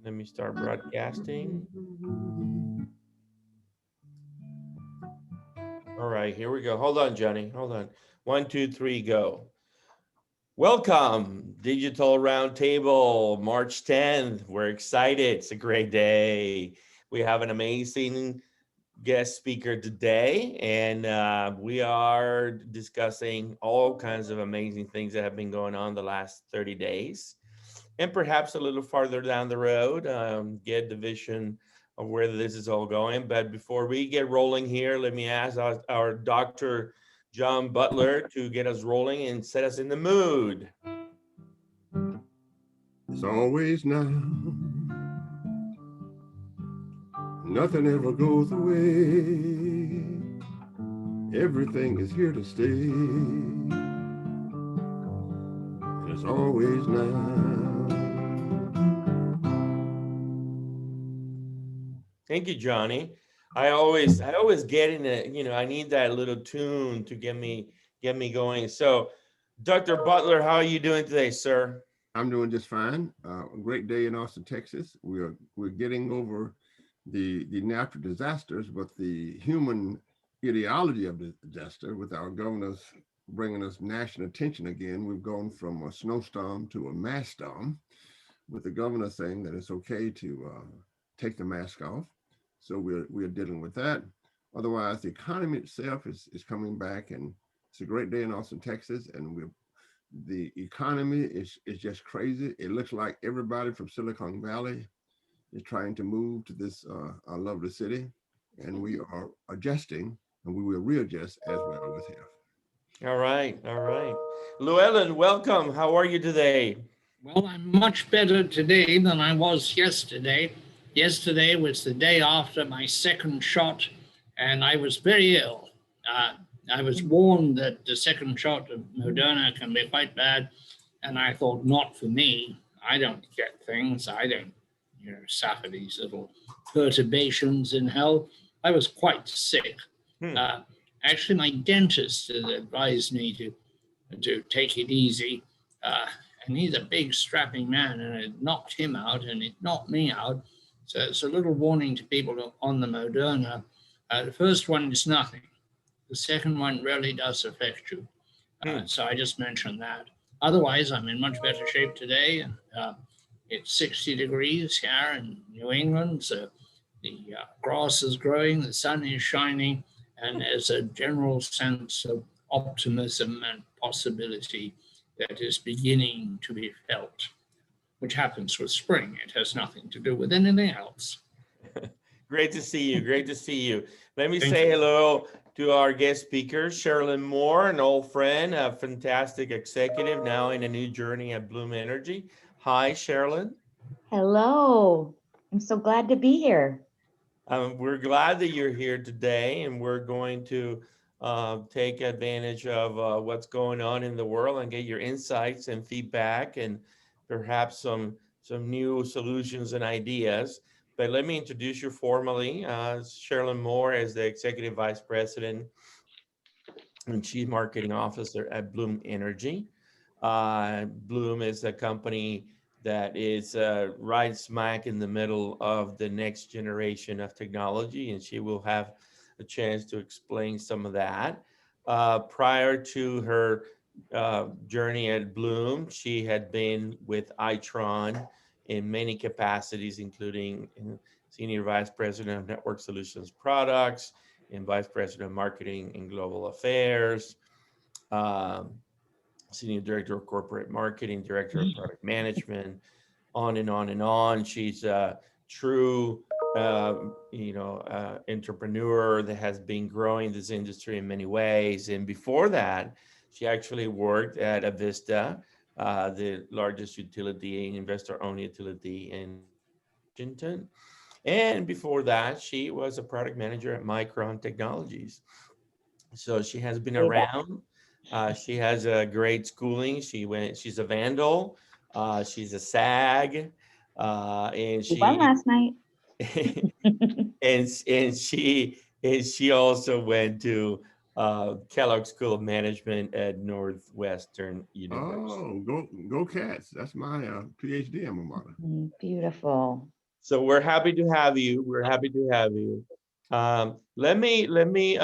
Let me start broadcasting. All right, here we go. Hold on, Johnny. Hold on. 1, 2, 3, go. Welcome, Digital Roundtable, March 10th. We're excited. It's a great day. We have an amazing guest speaker today, and we are discussing all kinds of amazing things that have been going on the last 30 days. And perhaps a little farther down the road, get the vision of where this is all going. But before we get rolling here, let me ask our Dr. John Butler to get us rolling and set us in the mood. It's always now. Nothing ever goes away. Everything is here to stay. And it's always now. Thank you, Johnny. I always get in it, I need that little tune to get me going. So, Dr. Butler, how are you doing today, sir? I'm doing just fine. A great day in Austin, Texas. We're getting over the natural disasters, but the human ideology of the disaster, with our governors bringing us national attention again. We've gone from a snowstorm to a mask storm, with the governor saying that it's okay to take the mask off. So we're dealing with that. Otherwise, the economy itself is coming back, and it's a great day in Austin, Texas, and the economy is just crazy. It looks like everybody from Silicon Valley is trying to move to this our lovely city, and we are adjusting, and we will readjust as well with here. All right. Llewelyn, welcome. How are you today? Well, I'm much better today than I was yesterday. Yesterday was the day after my second shot, and I was very ill. I was warned that the second shot of Moderna can be quite bad, and I thought, not for me. I don't get things. I don't, suffer these little perturbations in health. I was quite sick. Actually, my dentist had advised me to take it easy. And he's a big strapping man, and it knocked him out and it knocked me out. So it's a little warning to people on the Moderna. The first one is nothing. The second one really does affect you. So I just mentioned that. Otherwise, I'm in much better shape today. And it's 60 degrees here in New England. So the grass is growing, the sun is shining, and there's a general sense of optimism and possibility that is beginning to be felt, which happens with spring. It has nothing to do with anything else. Great to see you. Let me say hello to our guest speaker, Sharelynn Moore, an old friend, a fantastic executive, now in a new journey at Bloom Energy. Hi, Sharelynn. Hello. I'm so glad to be here. We're glad that you're here today, and we're going to take advantage of what's going on in the world and get your insights and feedback and perhaps some new solutions and ideas. But let me introduce you formally. Sharelynn Moore is the Executive Vice President and Chief Marketing Officer at Bloom Energy. Bloom is a company that is right smack in the middle of the next generation of technology, and she will have a chance to explain some of that. Prior to her journey at Bloom, she had been with Itron in many capacities, including Senior Vice President of Network Solutions Products and Vice President of Marketing and Global Affairs, Senior Director of Corporate Marketing, Director of Product Management, on and on and on. She's a true entrepreneur that has been growing this industry in many ways. And before that, she actually worked at Avista, the largest utility, investor-owned utility in Washington. And before that, she was a product manager at Micron Technologies. So she has been around. She has a great schooling. She's a Vandal. She's a SAG. And she won last night. and she also went to Kellogg School of Management at Northwestern University. Oh, go Cats. That's my PhD alma mater. Beautiful. So we're happy to have you. We're happy to have you. Let me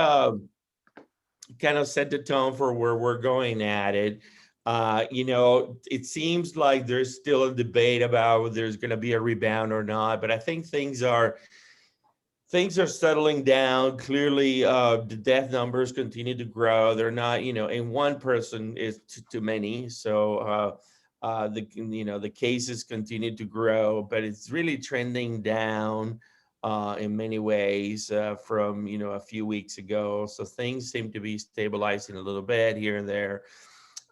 kind of set the tone for where we're going at it. It seems like there's still a debate about whether there's going to be a rebound or not, but I think things are settling down. Clearly, the death numbers continue to grow. They're not, and one person is too many. So the cases continue to grow, but it's really trending down in many ways from a few weeks ago. So things seem to be stabilizing a little bit here and there.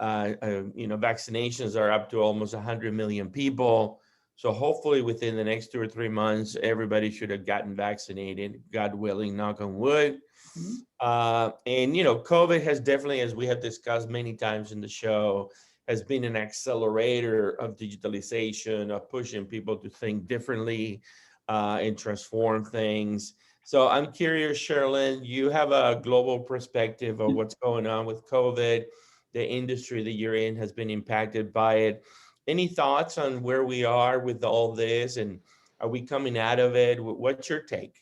Vaccinations are up to almost 100 million people. So hopefully within the next 2 or 3 months, everybody should have gotten vaccinated, God willing, knock on wood. And COVID has definitely, as we have discussed many times in the show, has been an accelerator of digitalization, of pushing people to think differently and transform things. So I'm curious, Sharelynn, you have a global perspective of what's going on with COVID. The industry that you're in has been impacted by it. Any thoughts on where we are with all this, and are we coming out of it? What's your take?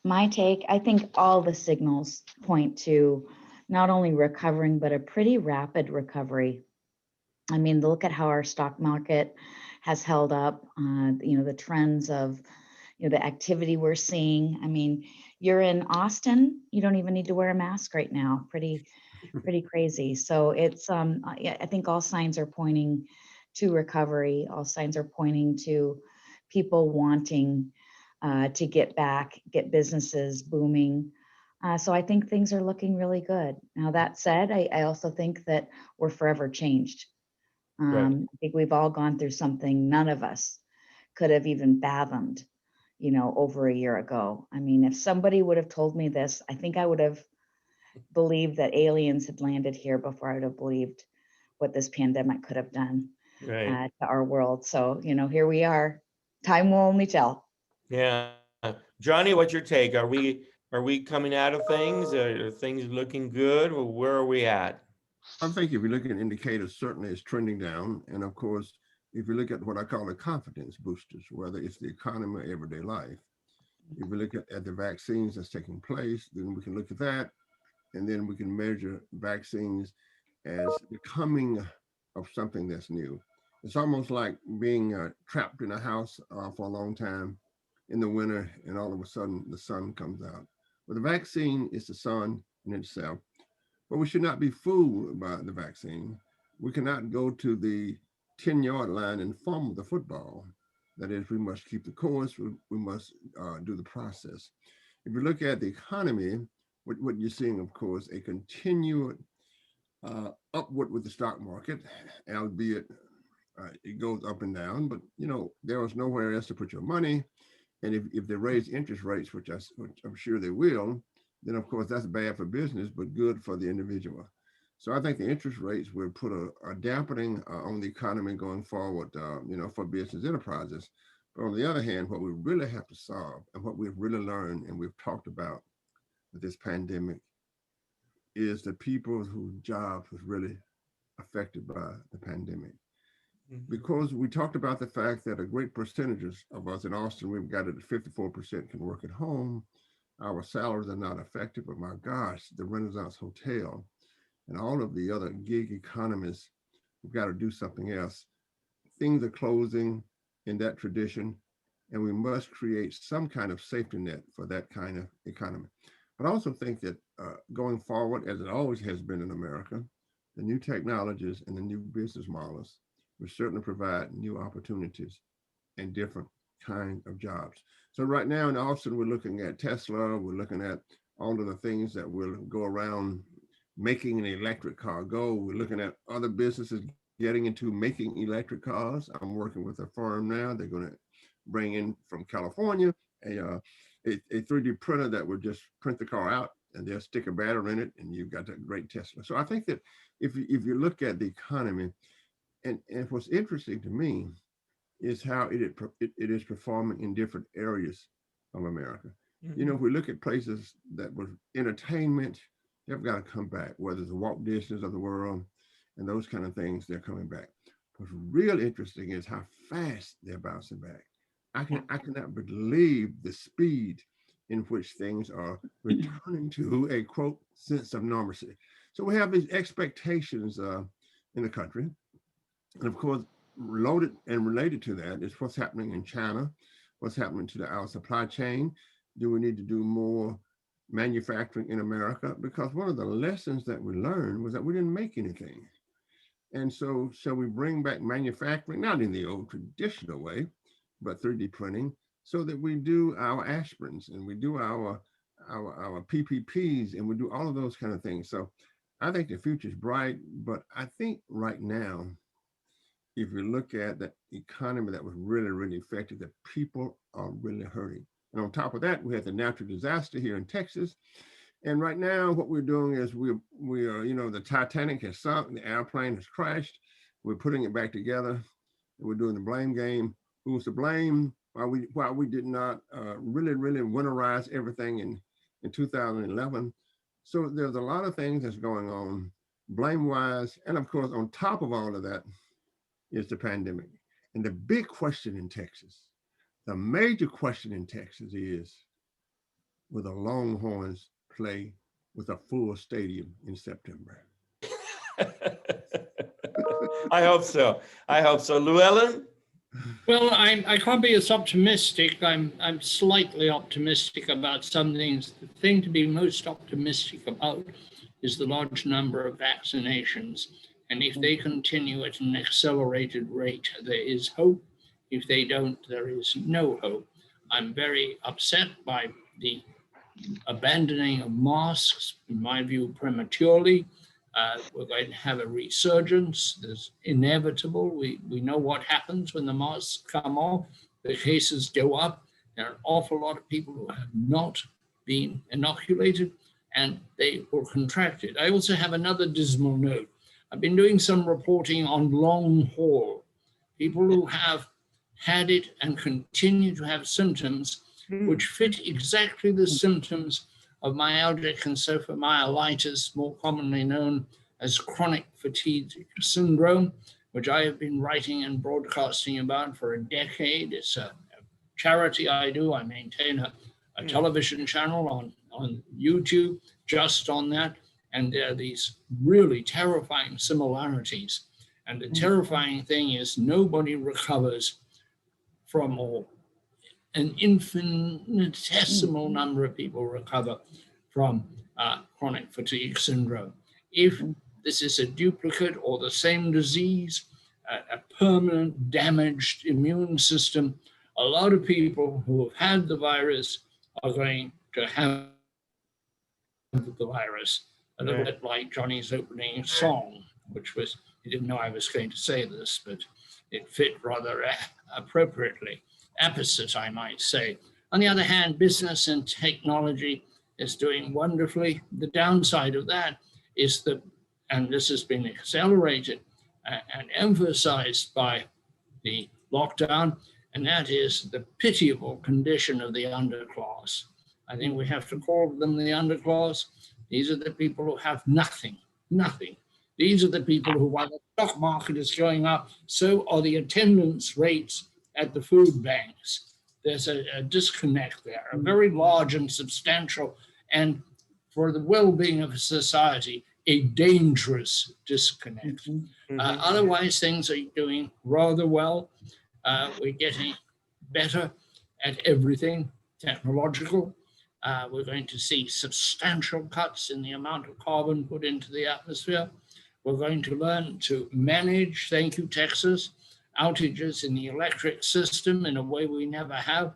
My take, I think all the signals point to not only recovering, but a pretty rapid recovery. I mean, look at how our stock market has held up, the trends of, the activity we're seeing. I mean, you're in Austin, you don't even need to wear a mask right now. Pretty crazy. So it's, I think all signs are pointing to recovery. All signs are pointing to people wanting to get back, get businesses booming. So I think things are looking really good. Now, that said, I also think that we're forever changed. Right. I think we've all gone through something none of us could have even fathomed, over a year ago. I mean, if somebody would have told me this, I think I would have believed that aliens had landed here before I would have believed what this pandemic could have done Right. to our world. So, here we are. Time will only tell. Yeah. Johnny, what's your take? Are we coming out of things? Are things looking good? Or where are we at? I think if you look at indicators, certainly it's trending down. And of course, if you look at what I call the confidence boosters, whether it's the economy or everyday life, if we look at the vaccines that's taking place, then we can look at that. And then we can measure vaccines as the coming of something that's new. It's almost like being trapped in a house for a long time in the winter, and all of a sudden the sun comes out. Well, the vaccine is the sun in itself, but we should not be fooled by the vaccine. We cannot go to the 10-yard line and fumble the football. That is, we must keep the course, we must do the process. If you look at the economy, what you're seeing, of course, a continued upward with the stock market, albeit it goes up and down, but there was nowhere else to put your money. And if they raise interest rates, which I'm sure they will, then of course that's bad for business, but good for the individual. So I think the interest rates will put a dampening on the economy going forward, for business enterprises. But on the other hand, what we really have to solve and what we've really learned and we've talked about with this pandemic is the people whose jobs was really affected by the pandemic. Because we talked about the fact that a great percentage of us in Austin, we've got it at 54% can work at home. Our salaries are not affected, but my gosh, the Renaissance Hotel and all of the other gig economists, we've got to do something else. Things are closing in that tradition, and we must create some kind of safety net for that kind of economy. But I also think that going forward, as it always has been in America, the new technologies and the new business models will certainly provide new opportunities and different kinds of jobs. So right now in Austin, we're looking at Tesla, we're looking at all of the things that will go around making an electric car go. We're looking at other businesses getting into making electric cars. I'm working with a firm now. They're going to bring in from California a 3D printer that will just print the car out and they'll stick a battery in it and you've got that great Tesla. So I think that if you look at the economy, and what's interesting to me is how it is performing in different areas of America. If we look at places that was entertainment, they've got to come back, whether it's the Walt Disney's of the world and those kind of things, they're coming back. What's real interesting is how fast they're bouncing back. I cannot believe the speed in which things are returning to a quote sense of normalcy. So we have these expectations in the country. And of course, loaded and related to that is what's happening in China, what's happening to our supply chain. Do we need to do more manufacturing in America? Because one of the lessons that we learned was that we didn't make anything. And so shall we bring back manufacturing, not in the old traditional way, but 3D printing, so that we do our aspirins and we do our PPPs and we do all of those kind of things. So I think the future is bright, but I think right now, if you look at the economy that was really, really affected, the people are really hurting. And on top of that, we had the natural disaster here in Texas. And right now, what we're doing is we are, the Titanic has sunk, the airplane has crashed. We're putting it back together. And we're doing the blame game. Who's to blame? Why we did not really winterize everything in 2011. So there's a lot of things that's going on blame-wise. And of course, on top of all of that is the pandemic. And the big question in Texas, the major question in Texas is, will the Longhorns play with a full stadium in September? I hope so. Llewelyn? Well, I can't be as optimistic. I'm slightly optimistic about some things. The thing to be most optimistic about is the large number of vaccinations. And if they continue at an accelerated rate, there is hope. If they don't, there is no hope. I'm very upset by the abandoning of masks, in my view, prematurely. We're going to have a resurgence. It's inevitable. We know what happens when the masks come off. The cases go up. There are an awful lot of people who have not been inoculated, and they will contract it. I also have another dismal note. I've been doing some reporting on long haul, people who have had it and continue to have symptoms which fit exactly the symptoms of myalgic encephalomyelitis, more commonly known as chronic fatigue syndrome, which I have been writing and broadcasting about for a decade. It's a charity I do. I maintain a television channel on YouTube just on that. And there are these really terrifying similarities. And the terrifying thing is nobody recovers from all. An infinitesimal number of people recover from chronic fatigue syndrome. If this is a duplicate or the same disease, a permanent damaged immune system, a lot of people who have had the virus are going to have the virus. A little bit like Johnny's opening song, which was, he didn't know I was going to say this, but it fit rather appropriately. Opposite, I might say. On the other hand, business and technology is doing wonderfully. The downside of that is that, and this has been accelerated and emphasized by the lockdown, and that is the pitiable condition of the underclass. I think we have to call them the underclass. These are the people who have nothing. These are the people who, while the stock market is going up, so are the attendance rates at the food banks. There's a disconnect there, a very large and substantial, and for the well-being of society, a dangerous disconnect. Otherwise, things are doing rather well. We're getting better at everything technological. We're going to see substantial cuts in the amount of carbon put into the atmosphere. We're going to learn to manage, thank you, Texas, outages in the electric system in a way we never have.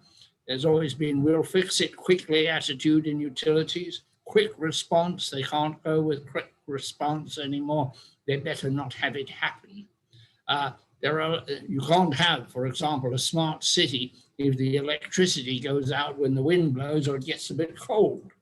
There's always been we'll fix it quickly attitude in utilities. Quick response, they can't go with quick response anymore. They better not have it happen. You can't have, for example, a smart city if the electricity goes out when the wind blows or it gets a bit cold.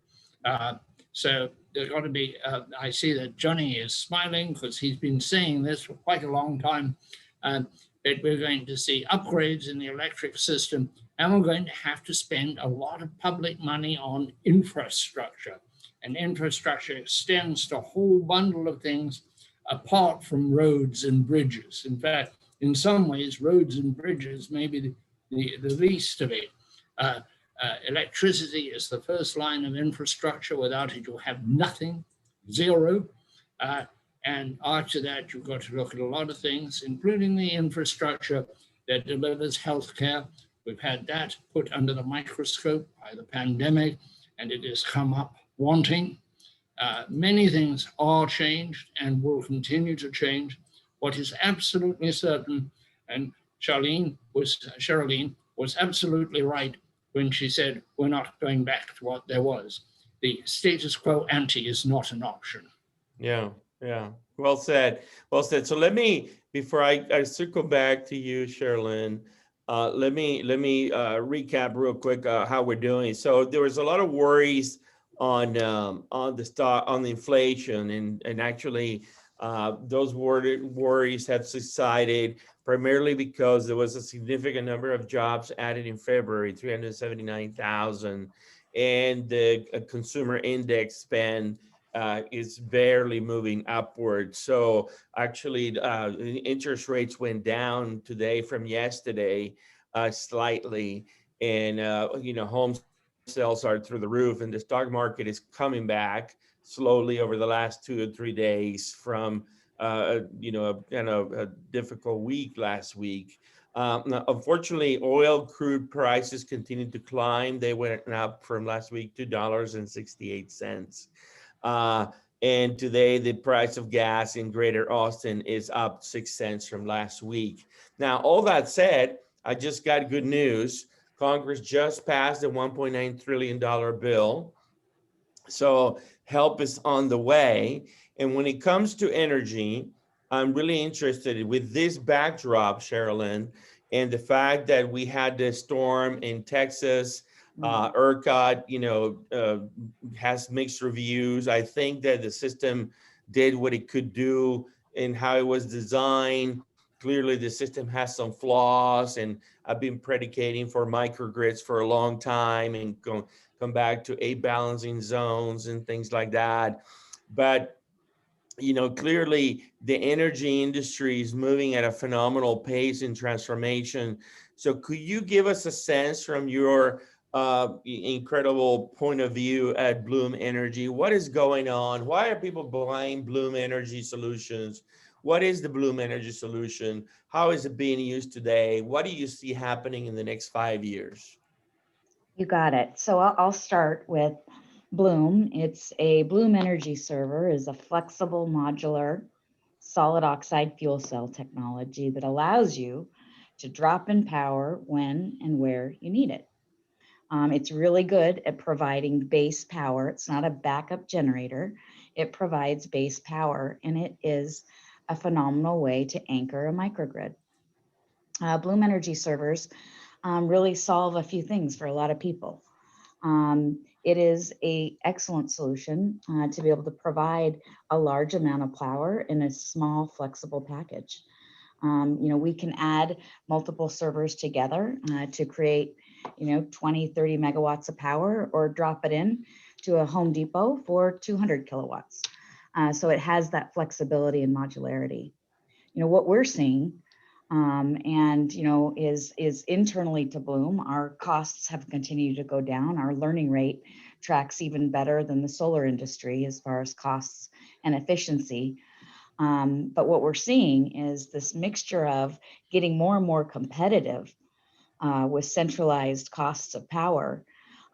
So there's got to be, I see that Johnny is smiling because he's been saying this for quite a long time. That we're going to see upgrades in the electric system, and we're going to have to spend a lot of public money on infrastructure. and infrastructure extends to a whole bundle of things apart from roads and bridges. In fact, in some ways, roads and bridges may be the least of it. Electricity is the first line of infrastructure. Without it, you'll have nothing, zero. And after that, you've got to look at a lot of things, including the infrastructure that delivers healthcare. We've had that put under the microscope by the pandemic, and it has come up wanting. Many things are changed and will continue to change. What is absolutely certain, and Sharelynn was absolutely right when she said, we're not going back to what there was. The status quo ante is not an option. Yeah, yeah. Well said. Well said. So let me, before I circle back to you, Sharelynn, let me recap real quick how we're doing. So there was a lot of worries on the inflation, and actually those worries have subsided, primarily because there was a significant number of jobs added in February, 379,000, and the consumer index spend is barely moving upward. So actually interest rates went down today from yesterday slightly, and home sales are through the roof, and the stock market is coming back slowly over the last 2 or 3 days from a kind of a difficult week last week. Now, unfortunately, oil crude prices continued to climb. They went up from last week $2.68. And today, the price of gas in Greater Austin is up 6 cents from last week. Now, all that said, I just got good news. Congress just passed a $1.9 trillion bill. So help is on the way. And when it comes to energy, I'm really interested with this backdrop, Sharelynn, and the fact that we had this storm in Texas. ERCOT, has mixed reviews. I think that the system did what it could do in how it was designed. Clearly, the system has some flaws, and I've been predicating for microgrids for a long time and come back to 8 balancing zones and things like that. But clearly the energy industry is moving at a phenomenal pace in transformation. So could you give us a sense from your incredible point of view at Bloom Energy? What is going on? Why are people buying Bloom Energy solutions? What is the Bloom Energy solution? How is it being used today? What do you see happening in the next 5 years? You got it. So I'll start with Bloom. It's a Bloom Energy server is a flexible modular solid oxide fuel cell technology that allows you to drop in power when and where you need it. It's really good at providing base power. It's not a backup generator. It provides base power, and it is a phenomenal way to anchor a microgrid. Bloom Energy servers really solve a few things for a lot of people. It is an excellent solution to be able to provide a large amount of power in a small, flexible package. We can add multiple servers together to create 20, 30 megawatts of power, or drop it in to a Home Depot for 200 kilowatts. So it has that flexibility and modularity. What we're seeing is internally to Bloom, our costs have continued to go down. Our learning rate tracks even better than the solar industry as far as costs and efficiency. But what we're seeing is this mixture of getting more and more competitive with centralized costs of power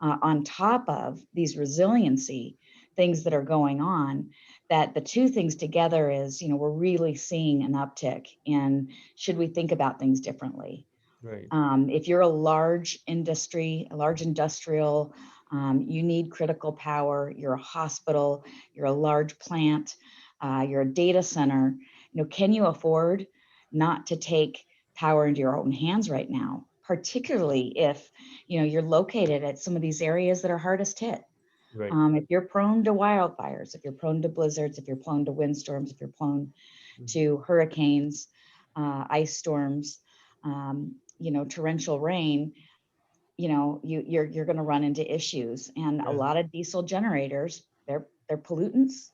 on top of these resiliency things that are going on, that the two things together is, we're really seeing an uptick in should we think about things differently. Right. If you're a large industry, a large industrial, you need critical power, you're a hospital, you're a large plant, you're a data center, can you afford not to take power into your own hands right now, particularly if, you're located at some of these areas that are hardest hit. Right. If you're prone to wildfires, if you're prone to blizzards, if you're prone to windstorms, if you're prone to hurricanes, ice storms, torrential rain, you're going to run into issues. And a lot of diesel generators They're pollutants,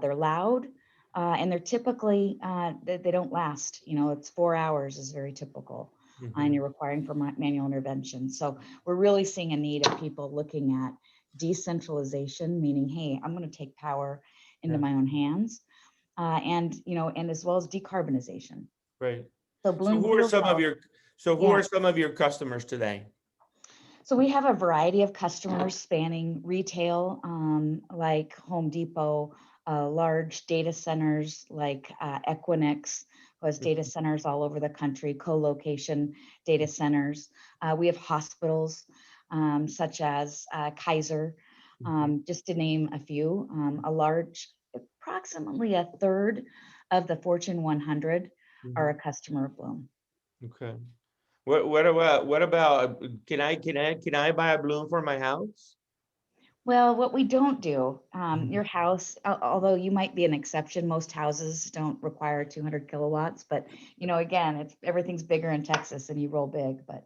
they're loud, and they're typically, they don't last. It's 4 hours is very typical, and you're requiring for manual intervention. So we're really seeing a need of people looking at decentralization, meaning, hey, I'm going to take power into my own hands, and as well as decarbonization. Right. So So Bloom who are fuel some of cell- your, who Yeah. are some of your customers today? So we have a variety of customers spanning retail, like Home Depot, large data centers like Equinix, who has data centers all over the country, co-location data centers. We have hospitals such as Kaiser, just to name a few. Approximately a third of the Fortune 100 are a customer of Bloom. Okay. What about can I buy a Bloom for my house? Well, what we don't do, your house, although you might be an exception, most houses don't require 200 kilowatts, but again, everything's bigger in Texas and you roll big, but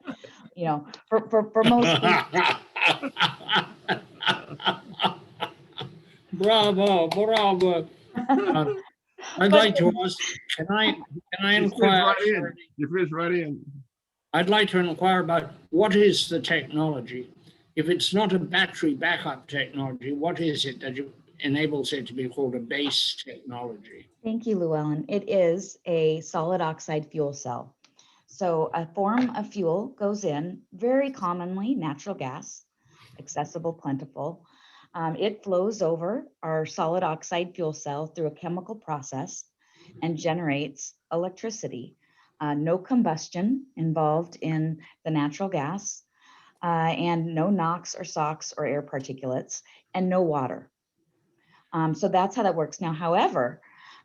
for most people. Bravo. I'd like to ask, can I inquire? You fits right in. I'd like to inquire about what is the technology? If it's not a battery backup technology, what is it that enables it to be called a base technology? Thank you, Llewelyn. It is a solid oxide fuel cell. So a form of fuel goes in, very commonly natural gas, accessible, plentiful. It flows over our solid oxide fuel cell through a chemical process and generates electricity. No combustion involved in the natural gas, and no NOx or SOx or air particulates, and no water. So that's how that works. Now, however,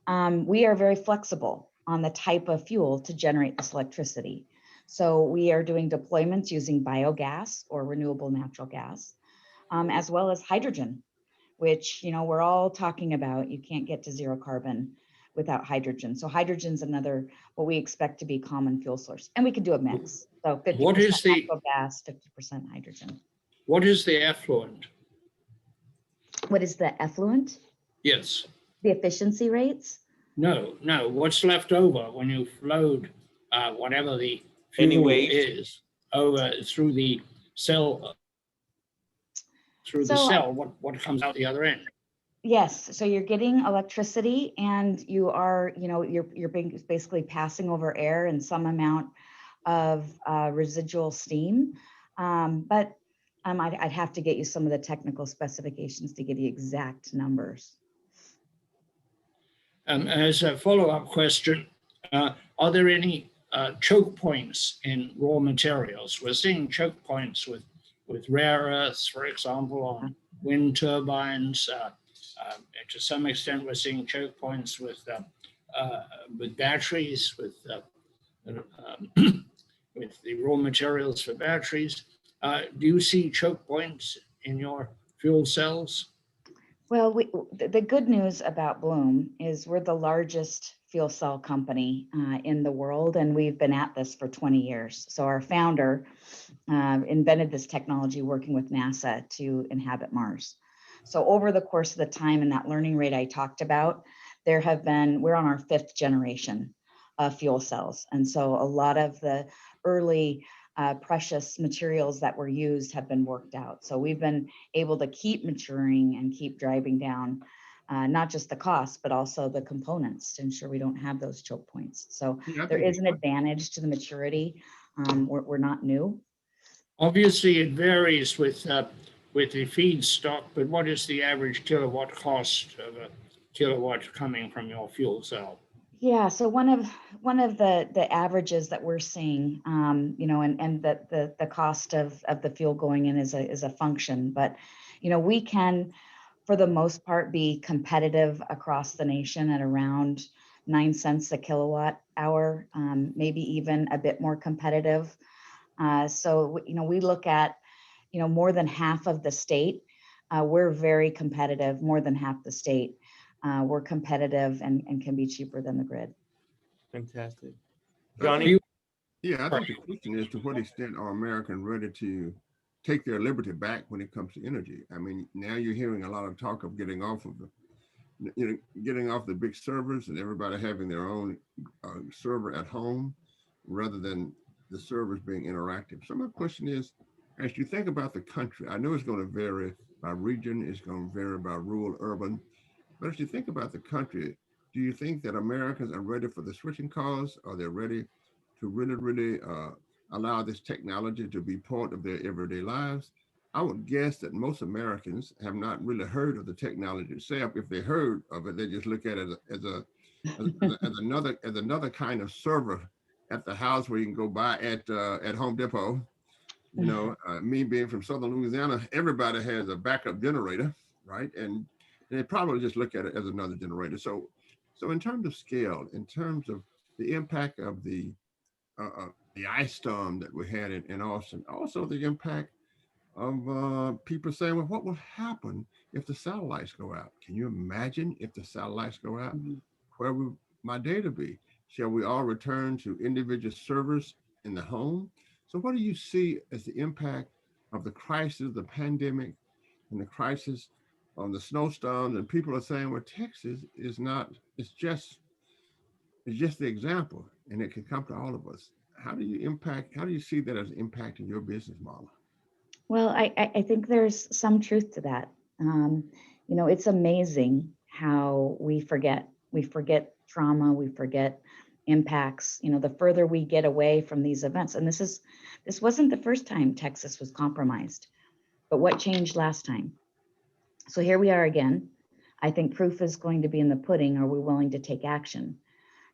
we are very flexible on the type of fuel to generate this electricity. So we are doing deployments using biogas or renewable natural gas, as well as hydrogen, which we're all talking about. You can't get to zero carbon without hydrogen. So hydrogen's another what we expect to be common fuel source, and we can do a mix. So 50% natural gas, 50% hydrogen. What is the effluent? What is the effluent? Yes. The efficiency rates? No. What's left over when you load whatever the fuel is over through the cell? What comes out the other end? Yes. So you're getting electricity, and you are, you're basically passing over air and some amount of residual steam. But I'd have to get you some of the technical specifications to give you exact numbers. As a follow-up question, are there any choke points in raw materials? We're seeing choke points with rare earths, for example, on wind turbines. To some extent, we're seeing choke points with batteries, with the raw materials for batteries. Do you see choke points in your fuel cells? Well, the good news about Bloom is we're the largest fuel cell company in the world, and we've been at this for 20 years. So our founder invented this technology working with NASA to inhabit Mars. So over the course of the time and that learning rate I talked about, we're on our 5th generation of fuel cells. And so a lot of the early precious materials that were used have been worked out. So we've been able to keep maturing and keep driving down not just the cost, but also the components to ensure we don't have those choke points. So there is an advantage to the maturity. We're not new. Obviously, it varies with the feedstock, but what is the average kilowatt cost of a kilowatt coming from your fuel cell? Yeah, so one of the averages that we're seeing, and that the cost of the fuel going in is a function, but we can, for the most part, be competitive across the nation at around 9 cents a kilowatt hour, maybe even a bit more competitive. So we look at more than half of the state. We're very competitive. More than half the state. We're competitive and can be cheaper than the grid. Fantastic. Johnny? Yeah, I think the question is to what extent are Americans ready to take their liberty back when it comes to energy. I mean, now you're hearing a lot of talk of getting off of getting off the big servers and everybody having their own server at home rather than the servers being interactive. So my question is, as you think about the country, I know it's going to vary by region, it's going to vary by rural, urban, but as you think about the country, do you think that Americans are ready for the switching costs? Are they ready to really allow this technology to be part of their everyday lives? I would guess that most Americans have not really heard of the technology itself. If they heard of it, they just look at it as another kind of server at the house where you can go buy at Home Depot. You know, me being from Southern Louisiana, everybody has a backup generator, right? And they probably just look at it as another generator. So in terms of scale, in terms of the impact of the ice storm that we had in Austin, also the impact of people saying, well, what will happen if the satellites go out? Can you imagine if the satellites go out? Where will my data be? Shall we all return to individual servers in the home? So what do you see as the impact of the crisis, the pandemic, and the crisis on the snowstorms? And people are saying, well, Texas is not, it's just the example, and it can come to all of us. How do you see that as impacting your business model? Well, I think there's some truth to that. You know, it's amazing how we forget trauma, we forget impacts, you know, the further we get away from these events. And this wasn't the first time Texas was compromised, but what changed last time? So here we are again. I think proof is going to be in the pudding. Are we willing to take action?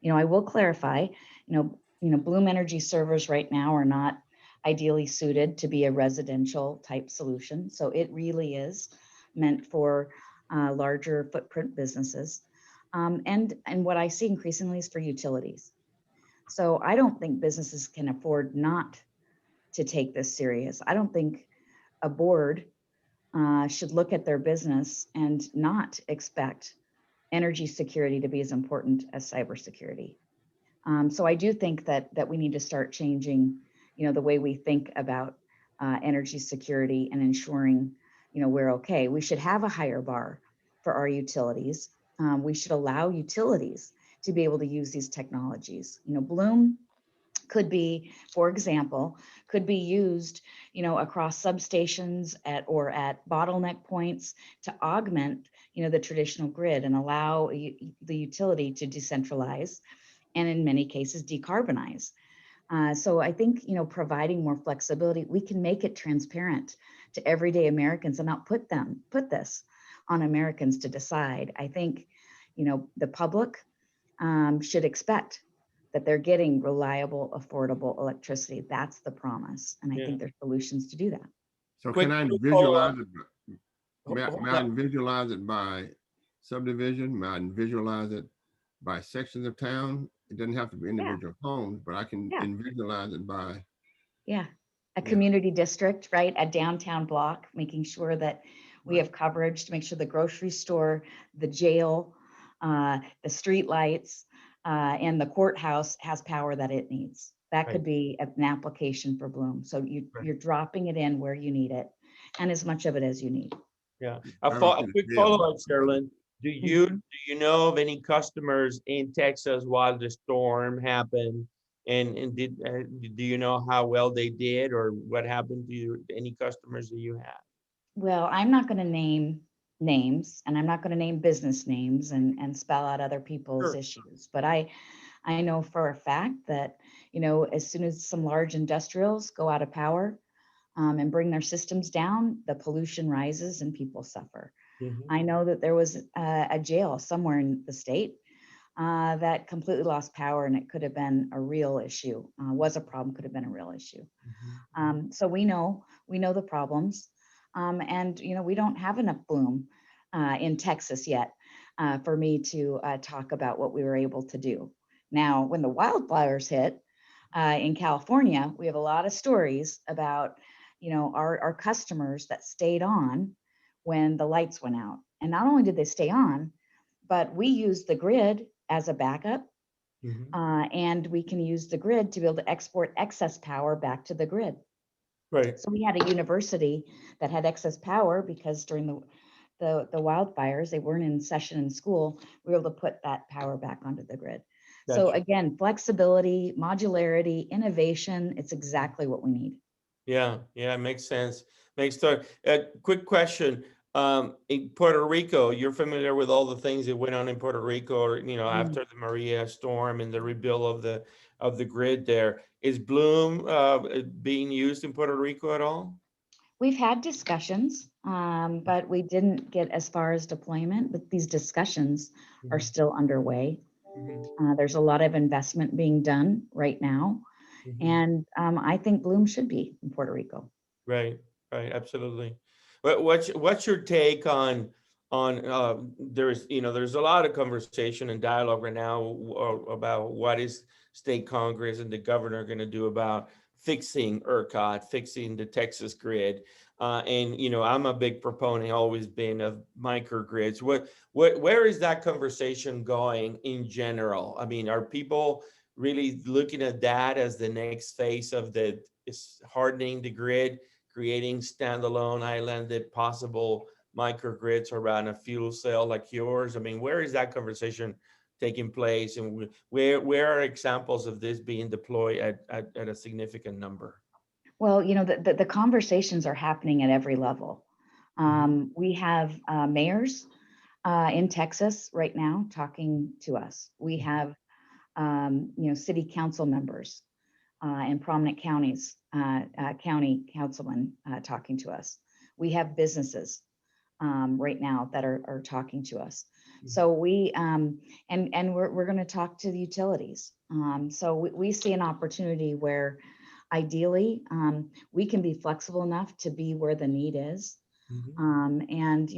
You know, I will clarify, you know, Bloom Energy servers right now are not ideally suited to be a residential type solution. So it really is meant for larger footprint businesses. And what I see increasingly is for utilities. So I don't think businesses can afford not to take this serious. I don't think a board should look at their business and not expect energy security to be as important as cybersecurity. So I do think that we need to start changing, you know, the way we think about energy security and ensuring, you know, we're okay. We should have a higher bar for our utilities. We should allow utilities to be able to use these technologies. You know, Bloom could be, for example, could be used, you know, across substations or at bottleneck points to augment, you know, the traditional grid and allow the utility to decentralize and in many cases decarbonize. So I think, you know, providing more flexibility, we can make it transparent to everyday Americans and not put this on Americans to decide. I think, you know, the public should expect that they're getting reliable, affordable electricity. That's the promise. And I think there's solutions to do that. So can I visualize it? May I visualize it by subdivision? May I visualize it by sections of town? It doesn't have to be individual homes, but I can visualize it by. Yeah, a community district, right? A downtown block, making sure that we have coverage to make sure the grocery store, the jail, the street lights, and the courthouse has power that it needs. That could be an application for Bloom. So you're dropping it in where you need it and as much of it as you need. Yeah. A quick follow-up, Sharelynn. Do you know of any customers in Texas while the storm happened? And do you know how well they did or what happened to any customers that you had? Well, I'm not going to name names and I'm not going to name business names and spell out other people's issues. But I know for a fact that, you know, as soon as some large industrials go out of power and bring their systems down, the pollution rises and people suffer. I know that there was a jail somewhere in the state that completely lost power, and it could have been a real issue. Was a problem, could have been a real issue. So we know the problems, and you know we don't have enough Bloom in Texas yet for me to talk about what we were able to do. Now, when the wildfires hit in California, we have a lot of stories about our customers that stayed on when the lights went out. And not only did they stay on, but we used the grid as a backup. And we can use the grid to be able to export excess power back to the grid. Right. So we had a university that had excess power because during the wildfires, they weren't in session in school. We were able to put that power back onto the grid. So Gotcha. again, flexibility, modularity, innovation, it's exactly what we need. Yeah, yeah, makes sense. Makes sense. Quick question. In Puerto Rico, you're familiar with all the things that went on in Puerto Rico, or, after the Maria storm and the rebuild of the grid there. Is Bloom being used in Puerto Rico at all? We've had discussions, but we didn't get as far as deployment, but these discussions are still underway. Mhm, There's a lot of investment being done right now. mhm. And I think Bloom should be in Puerto Rico. Right, right, absolutely. What's your take on there's a lot of conversation and dialogue right now about what is state Congress and the governor going to do about fixing ERCOT, fixing the Texas grid. And I'm a big proponent, always been, of microgrids. Where is that conversation going in general? I mean, are people really looking at that as the next phase of the is hardening the grid, creating standalone islanded possible microgrids around a fuel cell like yours? I mean, where is that conversation taking place, and where are examples of this being deployed at a significant number? Well, the conversations are happening at every level. We have mayors in Texas right now talking to us. We have, city council members in prominent counties, county councilmen talking to us. We have businesses right now that are talking to us. So we and we're going to talk to the utilities. So we see an opportunity where ideally we can be flexible enough to be where the need is. And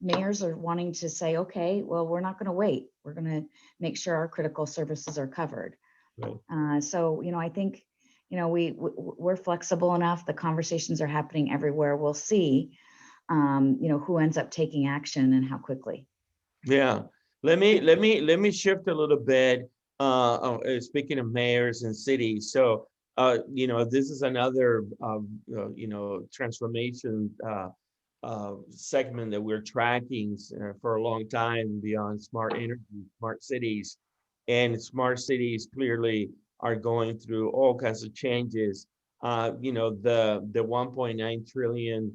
mayors are wanting to say, okay, well, we're not going to wait. We're going to make sure our critical services are covered. Right. So I think we're flexible enough. The conversations are happening everywhere. We'll see who ends up taking action and how quickly. Yeah. Let me shift a little bit. Speaking of mayors and cities, so this is another transformation segment that we're tracking for a long time beyond smart energy, smart cities, and smart cities clearly are going through all kinds of changes. The 1.9 trillion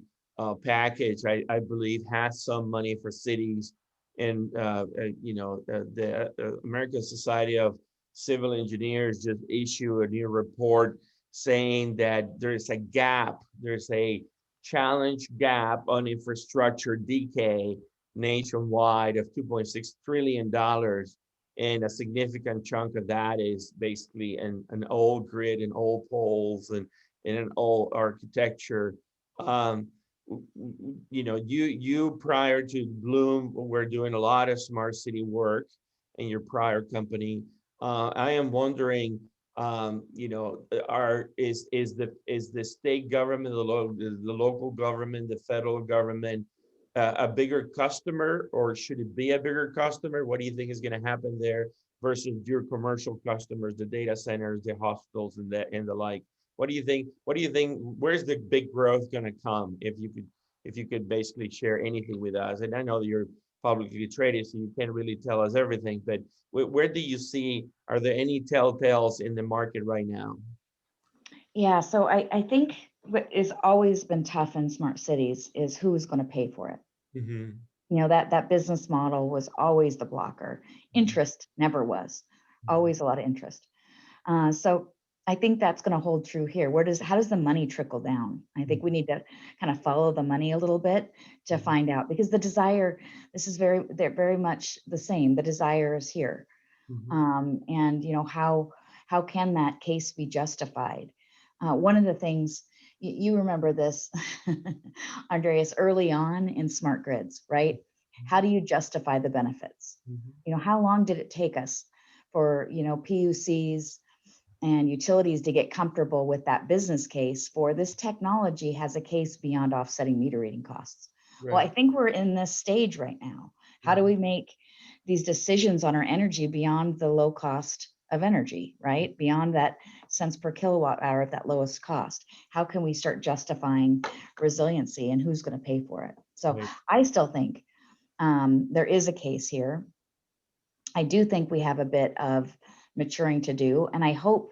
package, I believe, has some money for cities, and the American Society of Civil Engineers just issued a new report saying that there's a challenge gap on infrastructure decay nationwide of $2.6 trillion. And a significant chunk of that is basically an old grid and old poles and an old architecture. You prior to Bloom were doing a lot of smart city work in your prior company. I am wondering, is the state government, the local government, the federal government a bigger customer, or should it be a bigger customer? What do you think is going to happen there versus your commercial customers, the data centers, the hospitals, and the like? What do you think? Where's the big growth going to come if you could basically share anything with us? And I know that you're publicly traded, so you can't really tell us everything, but where do you see, are there any telltales in the market right now? Yeah, so I think what has always been tough in smart cities is who's going to pay for it. That business model was always the blocker. Interest never was. Always a lot of interest. So I think that's going to hold true here. How does the money trickle down? I think we need to kind of follow the money a little bit to find out, because the desire, they're very much the same. The desire is here. And how can that case be justified? One of the things, you remember this, Andreas, early on in smart grids, right? How do you justify the benefits? How long did it take us for, PUCs and utilities to get comfortable with that business case for this technology has a case beyond offsetting meter reading costs? Well, I think we're in this stage right now. How do we make these decisions on our energy beyond the low cost of energy, right? Beyond that cents per kilowatt hour at that lowest cost. How can we start justifying resiliency and who's going to pay for it? So Right. I still think there is a case here. I do think we have a bit of maturing to do, and I hope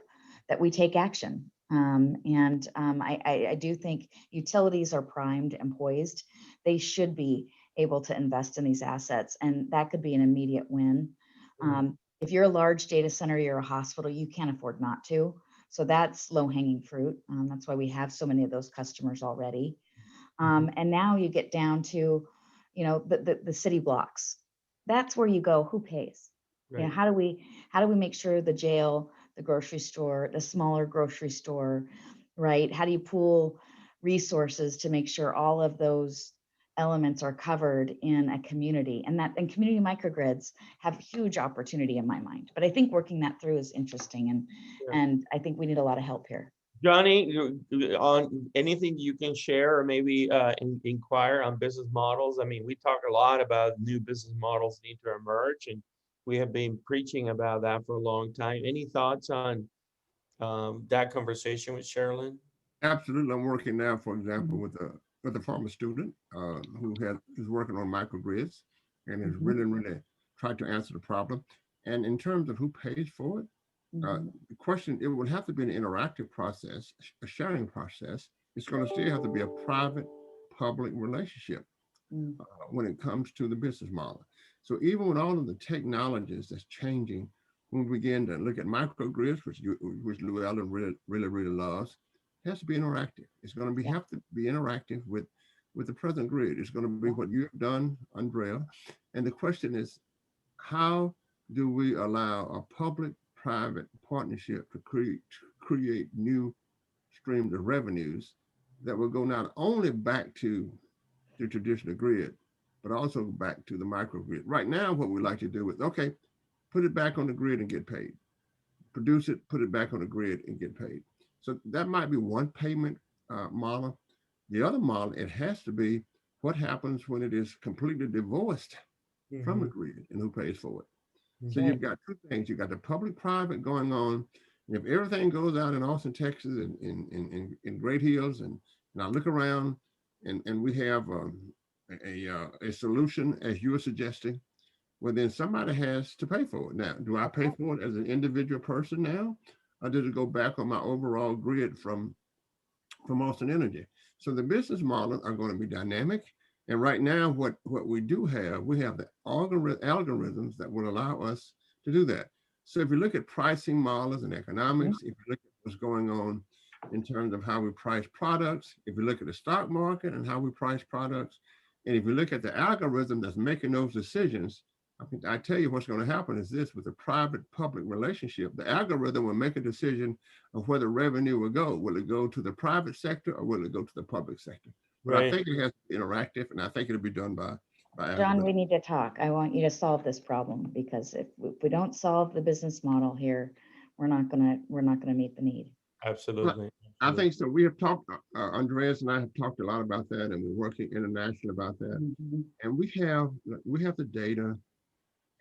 that we take action. I do think utilities are primed and poised. They should be able to invest in these assets, and that could be an immediate win. If you're a large data center, you're a hospital, you can't afford not to. So that's low-hanging fruit. That's why we have so many of those customers already. And now you get down to, the city blocks. That's where you go, who pays? Right. How do we make sure the jail, the grocery store, the smaller grocery store, right? How do you pool resources to make sure all of those elements are covered in a community? And community microgrids have huge opportunity in my mind. But I think working that through is interesting, and I think we need a lot of help here. Johnny, on anything you can share or maybe inquire on business models? I mean, we talk a lot about new business models need to emerge, and we have been preaching about that for a long time. Any thoughts on that conversation with Sharelynn? Absolutely. I'm working now, for example, with a former student who's working on microgrids and has really tried to answer the problem. And in terms of who pays for it, the question, it would have to be an interactive process, a sharing process. It's going to still have to be a private-public relationship when it comes to the business model. So even with all of the technologies that's changing, when we begin to look at microgrids, which Llewelyn really loves, it has to be interactive. It's going to have to be interactive with the present grid. It's going to be what you've done, Andrea. And the question is, how do we allow a public-private partnership to create new streams of revenues that will go not only back to the traditional grid, but also back to the microgrid? Right now, what we like to do is, okay, put it back on the grid and get paid. Produce it, put it back on the grid and get paid. So that might be one payment model. The other model, it has to be what happens when it is completely divorced from the grid and who pays for it. So you've got two things. You've got the public-private going on. If everything goes out in Austin, Texas, and in Great Hills, and I look around and we have a solution as you were suggesting, well, then somebody has to pay for it. Now, do I pay for it as an individual person now? Or does it go back on my overall grid from Austin Energy? So the business models are going to be dynamic. And right now, what we do have, we have the algorithms that will allow us to do that. So if you look at pricing models and economics, if you look at what's going on in terms of how we price products, if you look at the stock market and how we price products, and if you look at the algorithm that's making those decisions, I tell you what's going to happen is this: with a private-public relationship, the algorithm will make a decision of whether revenue will go. Will it go to the private sector or will it go to the public sector? But I think it has to be interactive, and I think it'll be done by John, we need to talk. I want you to solve this problem, because if we don't solve the business model here, we're not gonna meet the need. Absolutely. I think so. We have talked, Andreas and I have talked a lot about that, and we're working internationally about that. And we have the data.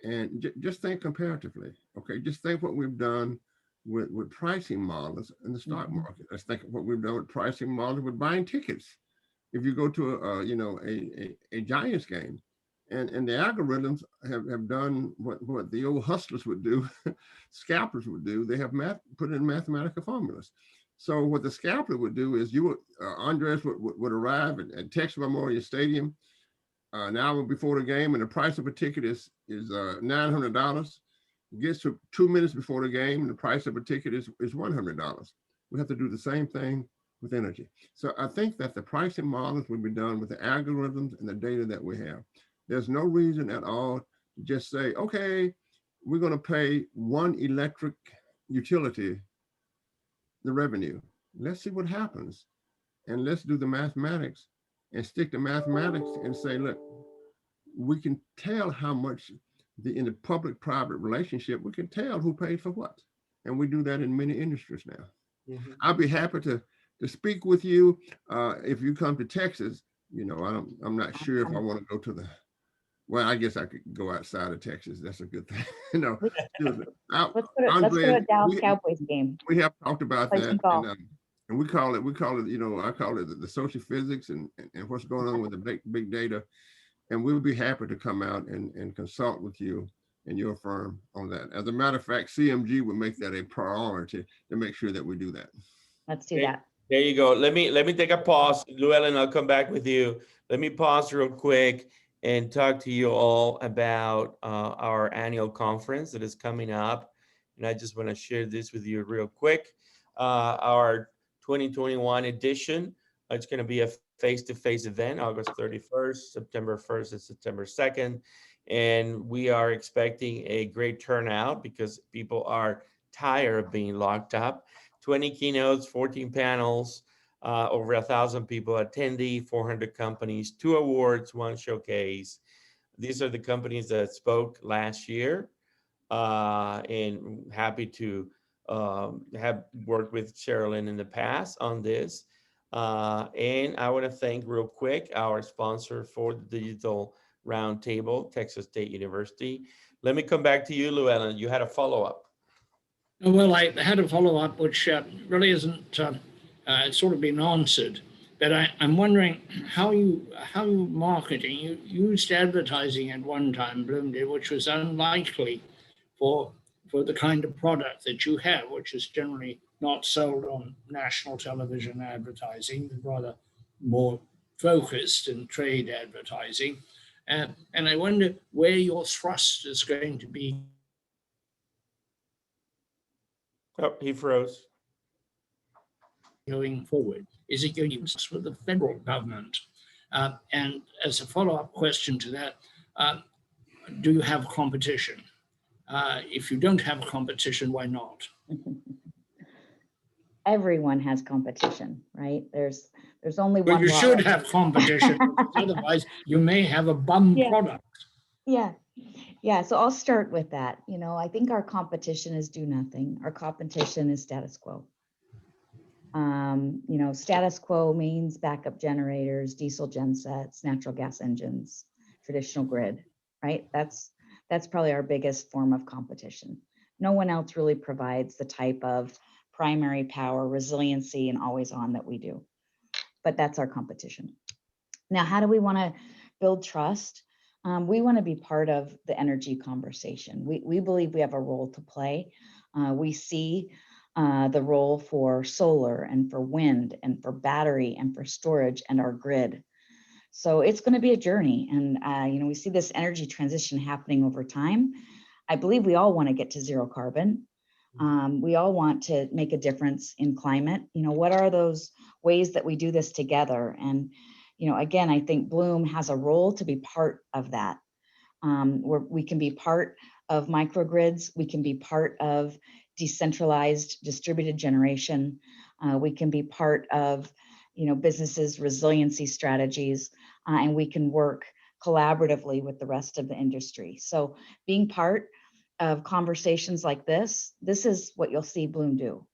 And just think comparatively, okay? Just think what we've done with pricing models in the stock market. Let's think of what we've done with pricing models with buying tickets. If you go to a Giants game, and the algorithms have done what the old hustlers would do, scalpers would do. They have put in mathematical formulas. So what the scalper would do is Andres would arrive at Texas Memorial Stadium an hour before the game, and the price of a ticket is $900. It gets to 2 minutes before the game, and the price of a ticket is $100. We have to do the same thing with energy. So I think that the pricing models will be done with the algorithms and the data that we have. There's no reason at all to just say, okay, we're going to pay one electric utility the revenue. Let's see what happens, and let's do the mathematics and stick to mathematics and say, look, we can tell how much in the public-private relationship, we can tell who paid for what. And we do that in many industries now. I'll be happy to speak with you if you come to Texas. I'm not sure if I want to go to Well, I guess I could go outside of Texas. That's a good thing. You know, seriously. Let's go to a Dallas Cowboys game. We have talked about Play that, some golf. and we call it, you know, I call it the social physics and what's going on with the big data. And we'll be happy to come out and consult with you and your firm on that. As a matter of fact, CMG will make that a priority to make sure that we do that. Let's do that. There you go. Let me take a pause. Llewelyn, I'll come back with you. Let me pause real quick and talk to you all about our annual conference that is coming up. And I just want to share this with you real quick. Our 2021 edition, it's going to be a face-to-face event, August 31st, September 1st, and September 2nd. And we are expecting a great turnout because people are tired of being locked up. 20 keynotes, 14 panels, over 1,000 people attendee, 400 companies, 2 awards, 1 showcase. These are the companies that spoke last year, and happy to have worked with Sharelynn in the past on this. And I want to thank real quick our sponsor for the Digital Roundtable, Texas State University. Let me come back to you, Llewelyn. You had a follow-up. Well, I had a follow-up, which really isn't sort of been answered. But I'm wondering how you marketing. You used advertising at one time, Bloom did, which was unlikely for the kind of product that you have, which is generally not sold on national television advertising, but rather more focused in trade advertising. And I wonder where your thrust is going to be. Oh, he froze. Going forward. Is it going to be with the federal government? And as a follow-up question to that, do you have competition? If you don't have competition, why not? Everyone has competition, right? There's only one. Well, you should have competition. Otherwise, you may have a bum product. Yeah. So I'll start with that. You know, I think our competition is do nothing. Our competition is status quo. You know, status quo means backup generators, diesel gensets, natural gas engines, traditional grid, right? That's probably our biggest form of competition. No one else really provides the type of primary power, resiliency, and always on that we do. But that's our competition. Now, how do we want to build trust? We want to be part of the energy conversation. We believe we have a role to play. We see the role for solar and for wind and for battery and for storage and our grid. So it's going to be a journey. And, you know, we see this energy transition happening over time. I believe we all want to get to zero carbon. We all want to make a difference in climate. You know, what are those ways that we do this together? And, you know, again, I think Bloom has a role to be part of that. Where we can be part of microgrids. We can be part of decentralized distributed generation. We can be part of, you know, businesses' resiliency strategies, and we can work collaboratively with the rest of the industry. So being part of conversations like this is what you'll see Bloom do.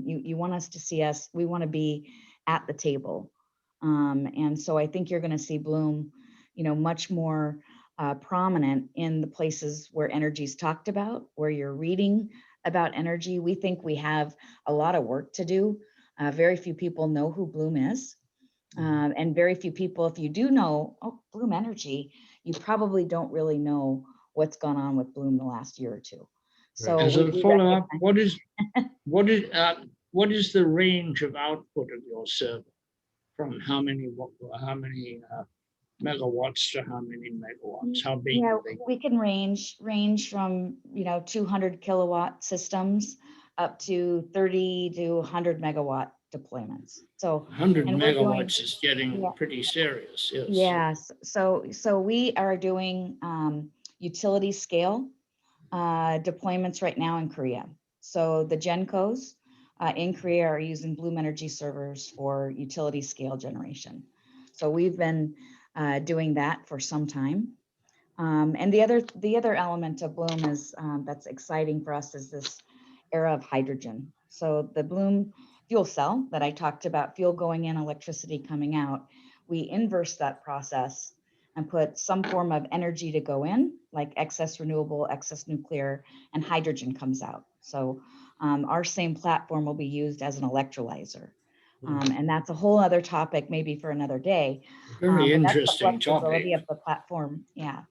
You want us to see us, we want to be at the table. And so I think you're going to see Bloom, you know, much more prominent in the places where energy is talked about, where you're reading about energy. We think we have a lot of work to do. Very few people know who Bloom is. And very few people, if you do know, oh, Bloom Energy, you probably don't really know what's gone on with Bloom the last year or two. So as a follow-up, what is the range of output of your server? From how many megawatts to how many megawatts? How big? Yeah, we can range from, you know, 200 kilowatt systems up to 30 to 100 megawatt deployments. So 100 megawatts is getting pretty serious. Yes. Yes. So we are doing utility scale deployments right now in Korea. So the GenCos in Korea are using Bloom Energy servers for utility scale generation. So we've been doing that for some time. And the other element of Bloom is that's exciting for us is this era of hydrogen. So the Bloom fuel cell that I talked about, fuel going in, electricity coming out, we inverse that process and put some form of energy to go in, like excess renewable, excess nuclear, and hydrogen comes out. So our same platform will be used as an electrolyzer. And that's a whole other topic, maybe for another day. Very But that's the interesting flexibility topic. of the platform. Yeah.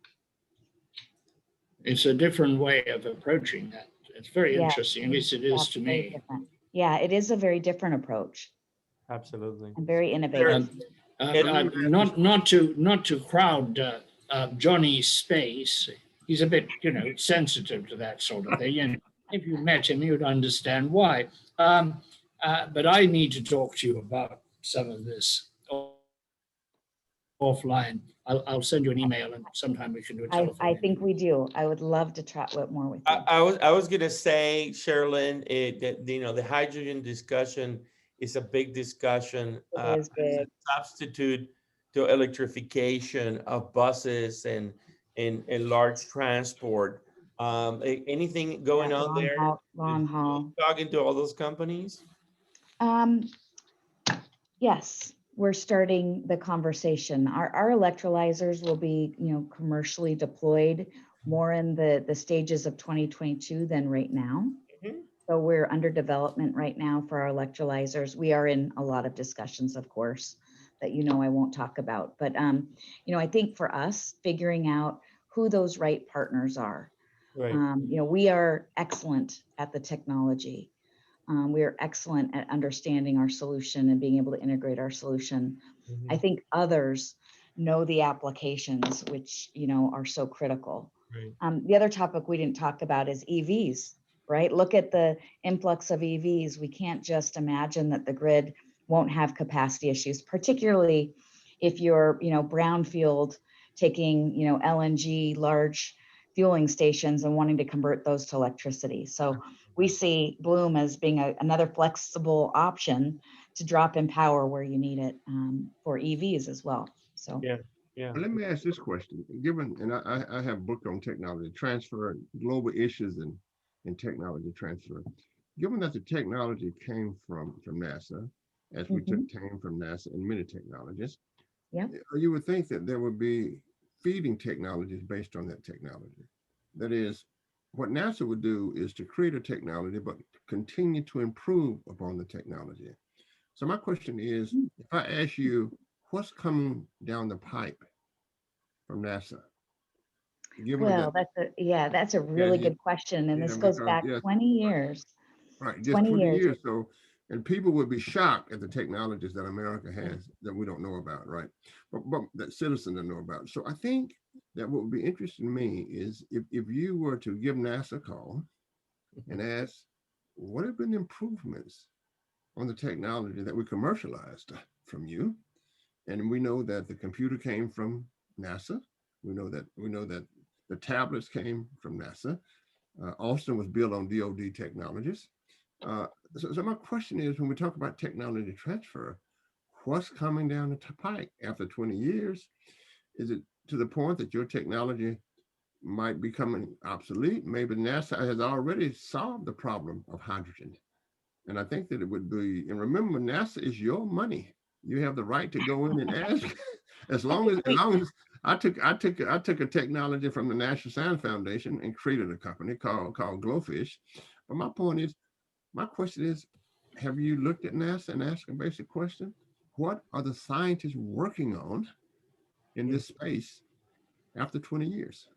It's a different way of approaching that. It's very Yeah, interesting, at least it is to very me. different. Yeah, it is a very different approach Absolutely. and very innovative. Not to crowd Johnny's space. He's a bit, sensitive to that sort of thing. And if you met him, you'd understand why. But I need to talk to you about some of this offline. I'll send you an email, and sometime we can do a telephone. I think we do. I would love to chat more with you. I was gonna say, Sharelynn, that the hydrogen discussion is a big discussion. It is big. As a substitute to electrification of buses and large transport. Anything going on there? Long haul. Talking to all those companies? Yes, we're starting the conversation. Our electrolyzers will be, commercially deployed more in the stages of 2022 than right now. Mhm. So we're under development right now for our electrolyzers. We are in a lot of discussions, of course, that I won't talk about. But I think for us, figuring out who those right partners are. Right. We are excellent at the technology. We are excellent at understanding our solution and being able to integrate our solution. Mhm. I think others know the applications, which are so critical. Right. The other topic we didn't talk about is EVs, right? Look at the influx of EVs. We can't just imagine that the grid won't have capacity issues, particularly if you're, brownfield taking, LNG large fueling stations and wanting to convert those to electricity. So we see Bloom as being another flexible option to drop in power where you need it for EVs as well. So Yeah. Let me ask this question. Given, and I have a book on technology transfer, global issues and technology transfer. Given that the technology came from NASA, as we came from NASA and many technologies, you would think that there would be feeding technologies based on that technology. That is, what NASA would do is to create a technology, but continue to improve upon the technology. So my question is, if I ask you, what's coming down the pipe from NASA? That's a really good question. And this goes back 20 years. Right, just 20 years. So, and people would be shocked at the technologies that America has that we don't know about, right? But that citizens don't know about. So I think that what would be interesting to me is if you were to give NASA a call and ask, what have been the improvements on the technology that we commercialized from you? And we know that the computer came from NASA. We know that the tablets came from NASA. Austin was built on DoD technologies. So my question is, when we talk about technology transfer, what's coming down the pike after 20 years? Is it to the point that your technology might be becoming obsolete? Maybe NASA has already solved the problem of hydrogen. And I think that it would be, and remember, NASA is your money. You have the right to go in and ask, as long as I took a technology from the National Science Foundation and created a company called Glowfish. But my question is, have you looked at NASA and asked a basic question? What are the scientists working on in this space after 20 years?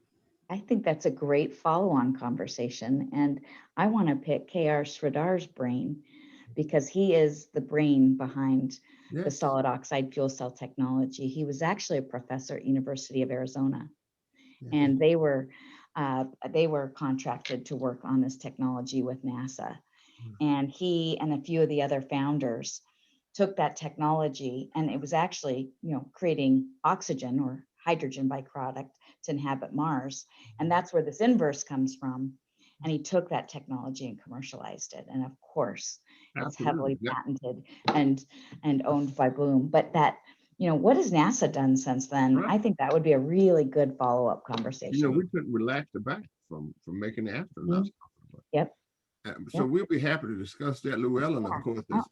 I think that's a great follow-on conversation. And I want to pick K.R. Sridhar's brain because he is the brain behind the solid oxide fuel cell technology. He was actually a professor at University of Arizona, and they were contracted to work on this technology with NASA. And he and a few of the other founders took that technology, and it was actually, creating oxygen or hydrogen byproduct to inhabit Mars. And that's where this inverse comes from. And he took that technology and commercialized it. And of course, it's heavily patented and owned by Bloom. But that, what has NASA done since then? Right. I think that would be a really good follow-up conversation. We couldn't relax the back from making the astronauts. Yep. So Yep. we'll be happy to discuss that. Llewelyn, of course, has